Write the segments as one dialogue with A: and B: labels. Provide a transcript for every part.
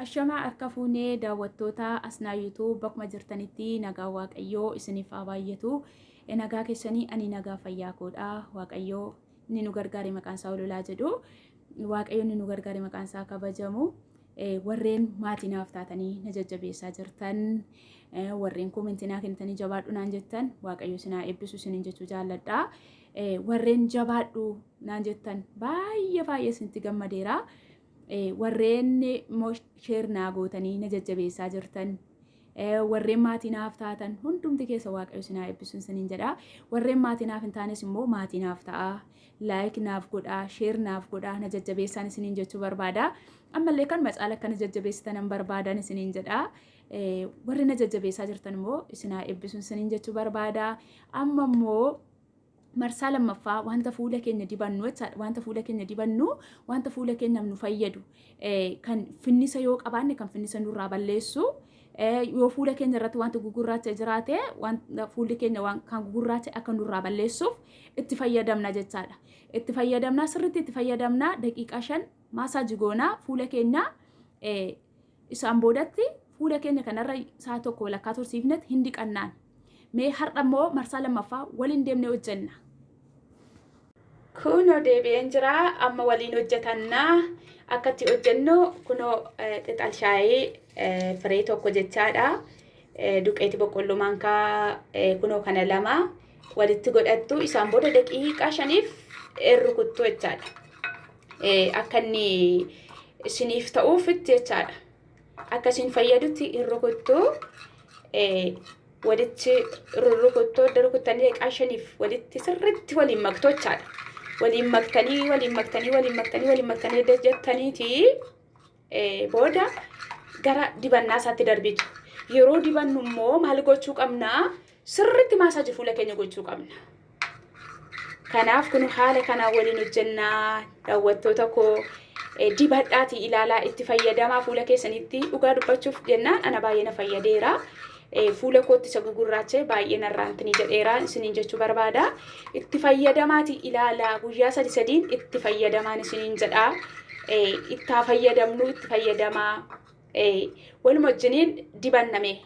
A: Ashamaa harka fuunee daawwattoota asnaa YouTube bakkuma jirtanitti nagaa waaqayyoo isiniif haa baay'atu. Nagaa keessanii ani nagaa fayyaa koodha. Waaqayyoo ni nu gargaare maqaan isaa ololaa jedhu. Waaqayyoon ni nu gargaare maqaan isaa kabajamu. Warreen maatii naaf taatanii na jajjabeessaa jirtan, warreen komentii naa kennitanii jabaadhu naan jettan waaqayyo isin haa eebbisu isiniin jechuu jaalladha. Warreen jabaadhu naan jettan baay'ee isinitti gammadeera. Warreen sheer naa gootanii na jajjabeessaa jirtan, warreen maatii naaf taatan hundumti keessa waaqayyo isin haa eebbisu isiniin jedha. Warreen maatii naaf hin taanes immoo maatii naaf ta'a. Like naaf godhaa, sheer naaf godhaa, na jajjabeessaan isiniin jechuu barbaada. Ammallee kan macaala akkana jajjabeessitan barbaadan isiniin jedha. Warri na jajjabeessaa jirtan immoo isin haa eebbisu isiniin jechuu barbaada. Amma immoo marsaa lammaffaa wanta fuula keenya dibannu jechaadha. Wanta fuula keenya dibannu, wanta fuula keenyaaf nu fayyadu, kan finnisa yoo qabaanne kan finnisa nurraa balleessu, yoo fuula keenya irratti wanta gugurraacha jiraate wanta fuulli keenya kan gugurraacha akka nurraa balleessuuf itti fayyadamna jechaadha. Itti fayyadamna, sirriitti itti fayyadamna. Daqiiqaa 5 maasaajii goonaa fuula keenya. Isaan boodatti fuula keenya kanarra sa'a tokko walakkaa tursiifnetti hin dhiqannaan. Mee har'a immoo marsaa lammaffaa waliin deemnee hojjenna. Kunoo deebi'een jira. Amma waliin hojjetannaa. Akkatti hojjennu kunoo qixal shaayii firee tokko jechaadha. Duqeeti boqqolloo maankaa kunoo kana 2 walitti godhattu. Isaan booda daqiiqaa 5f rukuttu jechaadha. Akka inni isiniif ta'uufitti jechaadha. Akka isin fayyadutti rukuttu. Walitti rukuttu rukuttanii daqiiqaa 5f walitti sirriitti waliin maktu jechaadha. Waliin maktanii jettaniiti booda gara dibannaa isaatti darbitu. Yeroo dibannu immoo maal gochuu qabna? Sirriitti maasaajii fuula keenya gochuu qabna. Kanaaf kun haala kanaan waliin hojjennaa. Daawwattoota koo dibadhaati ilaalaa, itti fayyadamaa fuula keessanitti. Dhugaa dubbachuuf jennaan ana baay'ee na fayyadeera. Fuula kootti isa gugurraache baay'ee narraantini jedheera isiniin jechuu barbaada. Itti fayyadamaati ilaalaa. Guyyaa 3 itti fayyadamaan isiniin jedha. Itti haa fayyadamnu, itti fayyadamaa. Waluma wajjiniin dibanname.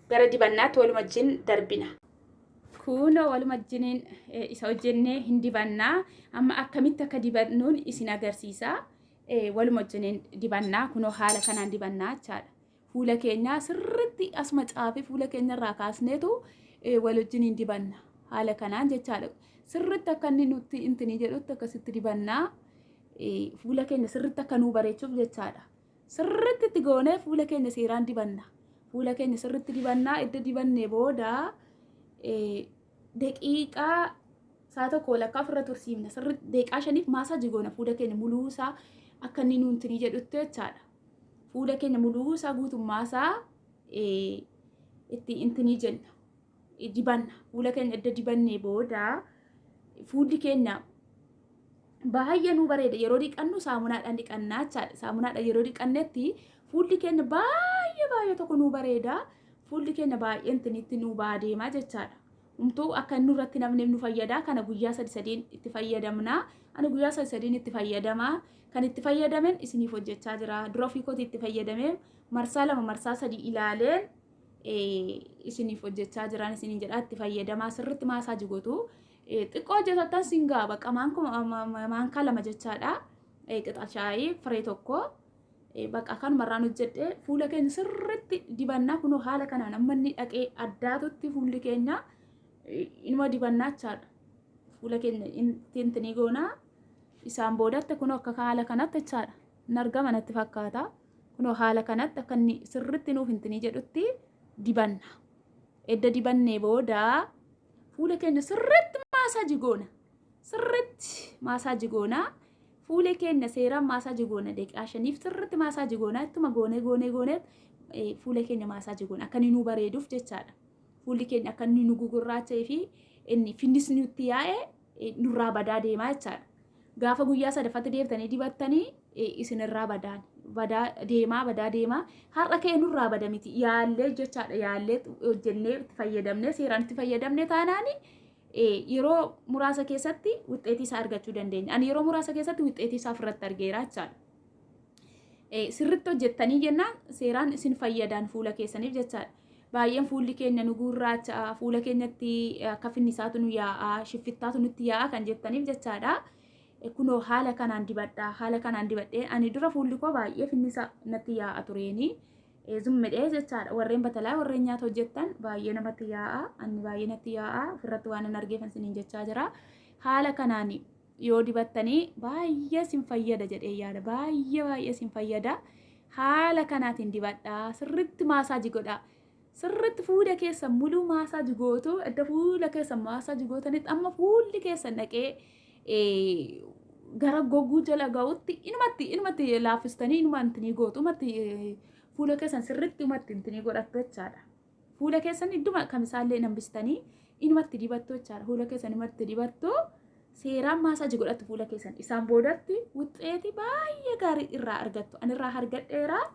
A: Gara dibannaatti waluma wajjin darbina. Kunoo waluma wajjiniin isa hojjennee hin dibannaa. Amma akkamitti akka dibannuun isin agarsiisa. Waluma wajjiniin dibannaa. Kunoo haala kanaan dibannaa jechaadha. Fuula keenya sirriitti asuma caafii fuula keenya irraa kaasneetu wal wajjiniin dibanna. Haala kanaan jechaadha. Sirriitti akka inni nutti intini jedhutti akkasitti dibannaa. Fuula keenya sirriitti akka nuu bareechuuf jechaadha. Sirriitti itti goonee fuula keenya seeraan dibanna. Fuula keenya sirriitti dibannaa. Edda dibannee booda daqiiqaa sa'a tokko walakkaa ofirra tursiifna. Sirriitti daqiiqaa 5f maasaajii goona fuula keenya muluusaa akka inni nuu intini jedhutti jechaadha. Fuula keenya muluusaa guutummaasaa itti intini jenna. Dibanna. Fuula keenya edda dibannee booda fuulli keenya baay'ee nu bareeda. Yeroo dhiqannu saamunaadhaan dhiqannaa jechaadha. Saamunaadhaan yeroo dhiqannetti fuulli keenya baay'ee tokko nu bareeda. Fuulli keenya baay'ee intinitti nu baadeema jechaadha. Humtuu akka inni irratti namni nu fayyada. Kana guyyaa 3 itti fayyadamna. Ani guyyaa 3 itti fayyadamaa. Kan itti fayyadamen isiniif hojjechaa jira. Dura ofii kooti itti fayyadamee marsaa 2 marsaa 3 ilaaleen isiniif hojjechaa jiran isiniin jedha. Itti fayyadamaa sirriitti maasaajii gootu. Xiqqoo hojjetattan singaa baqa maankaa 2 jechaadha. Qixal shaayii firee tokko baqa kanumarraan hojjedhee fuula keenya sirriitti dibannaa. Kunoo haala kanaan amma inni dhaqee addaatutti fuulli keenya inuma dibannaa jechaadha. Fuula keenya intini goonaa. Isaan boodatti kunoo akka haala kanatti jechaadha. Hin argama natti fakkaata. Kunoo haala kanatti akka inni sirriitti nuuf intini jedhutti dibanna. Edda dibannee booda fuula keenya sirriitti maasaajii goona. Sirriitti maasaajii goona. Fuula keenya seeraan maasaajii goona. Daqiiqaa 5f sirriitti maasaajii goona. Ittuma goonee fuula keenya maasaajii goona. Akka inni nu bareeduuf jechaadha. Fuulli keenya akka inni nu gugurraachee fi inni finnisni nutti yaa'e nurraa badaa deemaa jechaadha. Gaafa guyyaa 3ffatti deebitanii dibattanii isinirraa badaa deemaa. Har'a kee nurraa bada miti. Yaallee jechaadha. Yaallee hojjennee itti fayyadamnee seeraan itti fayyadamnee taanaani yeroo muraasa keessatti wuxxeetii isaa argachuu dandeenya. Ani yeroo muraasa keessatti wuxxeetii isaa ofirratti argeera jechaadha. sirritti hojjettanii jennaan seeraan isin fayyadan fuula keessaniif jechaadha. Baay'een fuulli keenya nu gurraacha fuula keenyatti akka finnisaatu nu yaa'a shiffittaatu nutti yaa'a kan jettaniif jechaadha. Kunoo haala kanaan dibadhaa haala kanaan dibadhee ani dura fuulli koo baay'ee finnisa natti yaa'a tureeni. Zummidhee jechaadha warreen batalaa warreen nyaata hojjettan baay'ee namatti yaa'a ani baay'ee natti yaa'a ofirratti waan hin argeefan isiniin jechaa jira. Haala kanaan yoo dibattanii baay'ee sin fayyada jedhee yaada baay'ee sin fayyada. Haala kanaatiin dibadhaa sirritti maasaajii godhaa. Sirritti fuula keessan muluu maasaajii gootu edda fuula keessan maasaajii gootanitti amma fuulli keessan dhaqee gara goguu jala ga'utti inumatti laaffistanii inumatti gootu umatti fuula keessan sirritti umatti intini godhattu jechaadha. Fuula keessan idduma kamisaallee nambistanii inumatti dibattu jechaadha. Fuula keessan inumatti dibattu seeraan maasaajii godhattu fuula keessan isaan boodatti wuxxeeti baay'ee gaarii irraa argattu. Anirraa argadheeraa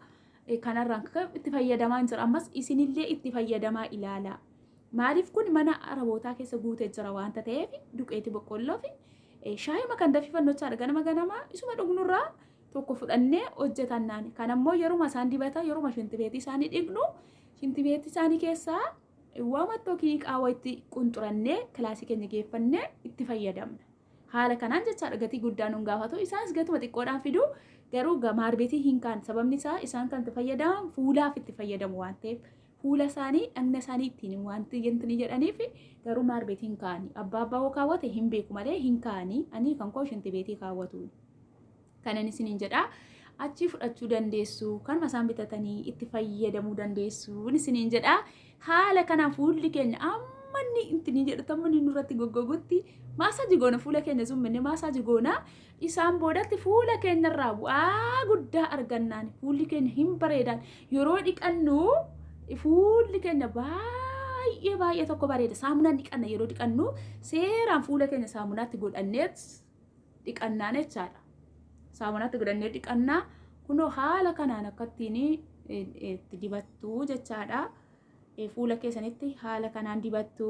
A: kanarraan itti fayyadamaa jira ammas isinillee itti fayyadamaa ilaala. Maaliif kun mana arabootaa keessa guutee jira waanta ta'eef duqeeti boqqolloo fi shaayii makan danfifannoo jechaadha. Ganama isuma dhugnurraa tokko fudhannee hojjetannaan. Kan ammoo yeruma isaan dibata yeruma shintibeetii isaanii dhignu shintibeetii isaanii keessaa waamattoo kiiqaa itti qunxurannee kilaasii keenya geeffannee itti fayyadamna. Haala kanaan jechaadha gatii guddaan nun gaafatu isaanis gatuma xiqqoodhaan fidu garuu maarbeetii hin kaan sababni isaa isaan kan itti fayyadaman fuulaaf itti fayyadamu waan ta'eef fuula isaanii dhagna isaanii ittiin wanti yentini jedhaniif garuu maarbeetii hin kaani abbaa hoo kaawwate hin beeku malee hin kaani ani kan koo shintibeetii kaawwatu kanan isiniin jedha achi fudhachuu dandeessu kan masaan bitatanii itti fayyadamuu dandeessu isiniin jedha. Haala kanaan fuulli keenya ammanni intini jedhatamni nurratti goggogutti maasaajii goona fuula keenya zumminne maasaajii goona isaan boodatti fuula keenya irraa bu'aa guddaa argannaan fuulli keenya hin bareedan yeroo dhiqannu fuulli keenya baay'ee tokko bareeda. Saamunaan dhiqanna yeroo dhiqannu seeraan fuula keenya saamunaatti godhanneet dhiqannaan jechaadha. Saamunaatti godhannee dhiqannaa kunoo haala kanaan akkattiin itti dibattu jechaadha. Fuula keessanitti haala kanaan dibattu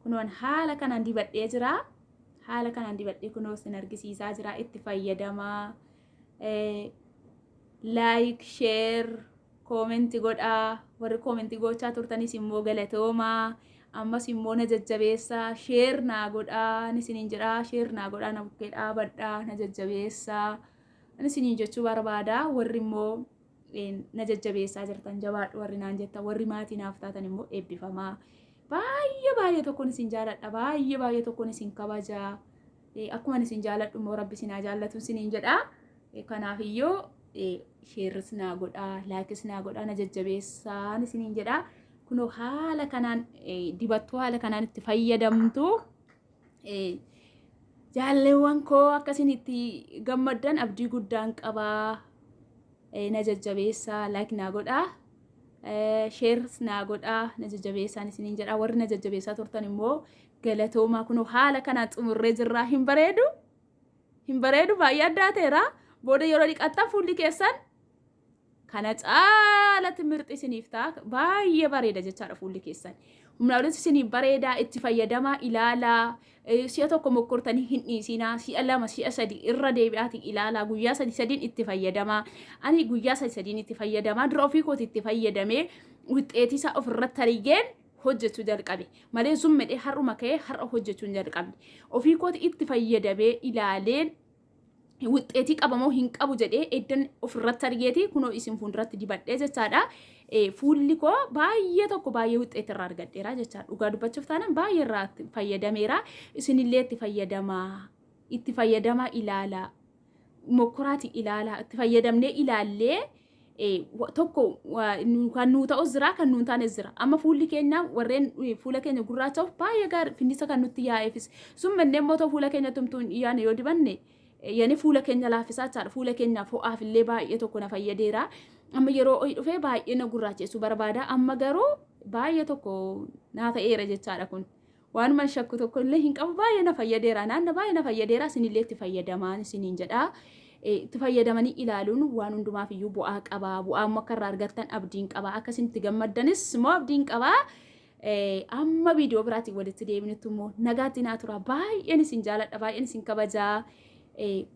A: kunoon haala kanaan dibadhee jira. Haala kanaan dibadhee kunoo sin argisiisaa jira itti fayyadamaa. Like, share, koomenti godhaa. Warri koomenti gochaa turtanis immoo galatoomaa. Ammas immoo na jajjabeessaa. Share naa godhaa. Isiniin jedhaa share naa godhaa na bukkee dhaabadhaa na jajjabeessaa. Isiniin jechuu barbaada. Warri immoo na jajjabeessaa jirtan jabaadhu warri naan jettan warri maatii naaf taatan immoo eebbifamaa. Baay'ee tokkoon isin jaaladha. Baay'ee tokkoon isin kabajaa. Akkuma isin jaaladhu immoo rabbi isin haa jaallatu isiniin jedha. Kanaaf iyyoo sheerris naa godhaa, laakis naa godhaa na jajjabeessaa isiniin jedha. Kunoo haala kanaan dibattuu haala kanaan itti fayyadamtu. Jaalleewwan koo akkasiin itti gammaddan abdii guddaan qabaa. Na jajjabeessaa like naa godhaa. Shares naa godhaa na jajjabeessaan isiniin jedha. Warri na jajjabeessaa turtan immoo galatoomaa kunoo haala kanaan xumurree jirraa hin bareedu baay'ee addaa ta'eera. Booda yeroo dhiqattan fuulli keessan kana caalatti mirxi isiniif ta'a baay'ee bareeda jechaadha fuulli keessan. Humna walitti isiniif bareedaa itti fayyadamaa ilaalaa. Si'a tokko mokkortanii hin dhiisinaa si'a lama si'a sadi irra deebi'aati ilaalaa guyyaa sadiin itti fayyadamaa. Ani guyyaa sadiin itti fayyadamaa dura ofii kooti itti fayyadamee wuxxeetii isaa ofirratti argeen hojjechuu jalqabe malee zummedhee har'uma ka'ee har'a hojjechuu hin jalqabne ofii kooti itti fayyadamee ilaaleen wuxxeetii qabamoo hin qabu jedhee eddan ofirratti argeeti kunoo isin fuulduratti dibadhee jechaadha. Fuulli koo baay'ee tokko baay'ee wuxxeetii irraa argadheera jechaadha. Dhugaa dubbachuuf taanaan baay'ee irraa fayyadameera. Isinillee itti fayyadamaa ilaalaa. Mokkoraati ilaalaa. Itti fayyadamnee ilaallee tokko kan nuu ta'us jira kan nuun taanes jira. Amma fuulli keenya warreen fuula keenya gurraacha'uuf baay'ee gaarii finnisa kan nutti yaa'eefis. Summannee immoo fuula keenya tumtuun iyyaane yoo dibanne yani fuula keenya laaffisaa jechaadha. Fuula keenyaaf ho'aaf illee baay'ee tokko na fayyadeera. Amma yeroo ho'i dhufee baay'ee na gurraachessu barbaada. Amma garuu baay'ee tokko naa ta'eera jechaadha kun. Waanuma shakku tokko illee hin qabu baay'ee na fayyadeera. Naanna baay'ee na fayyadeera isinillee itti fayyadamaan isiniin jedha. Itti fayyadamanii ilaaluun waan hundumaaf iyyuu bu'aa qaba. Bu'aa immoo akka irraa argattan abdiin qaba. Akkasiin itti gammaddanis immoo abdiin qaba. Amma viidiyoo biraatiin walitti deebinutti immoo nagaatti naa tura. Baay'een isin jaaladha. Baay'een isin kabajaa.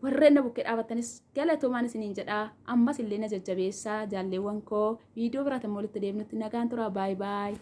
A: warreen na bukkee dhaabatanis galatoomaan isiniin jedha ammas illee na jajjabeessaa jaalleewwan koo viidiyoo biraatan walitti deemnutti nagaan tura baay baay.